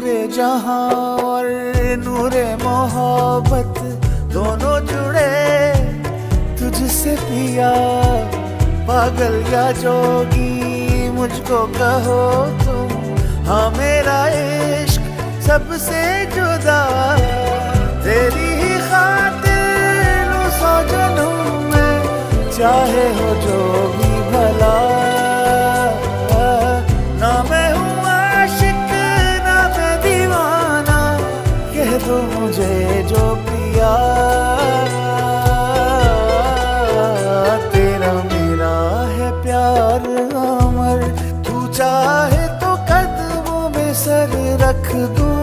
नूरे जहां और नूरे मोहब्बत दोनों जुड़े तुझसे पिया। पागल या जोगी मुझको कहो तुम, हाँ मेरा इश्क सबसे जुदा। तेरी ही खातिर लो 100 जन्म में, चाहे हो जो भी भला। ना मैं हूँ आशिक ना मैं दीवाना, कह दो मुझे जो पिया। तेरा मेरा है प्यार अमर, तू चाहे तो कदमों में सर रख दूं।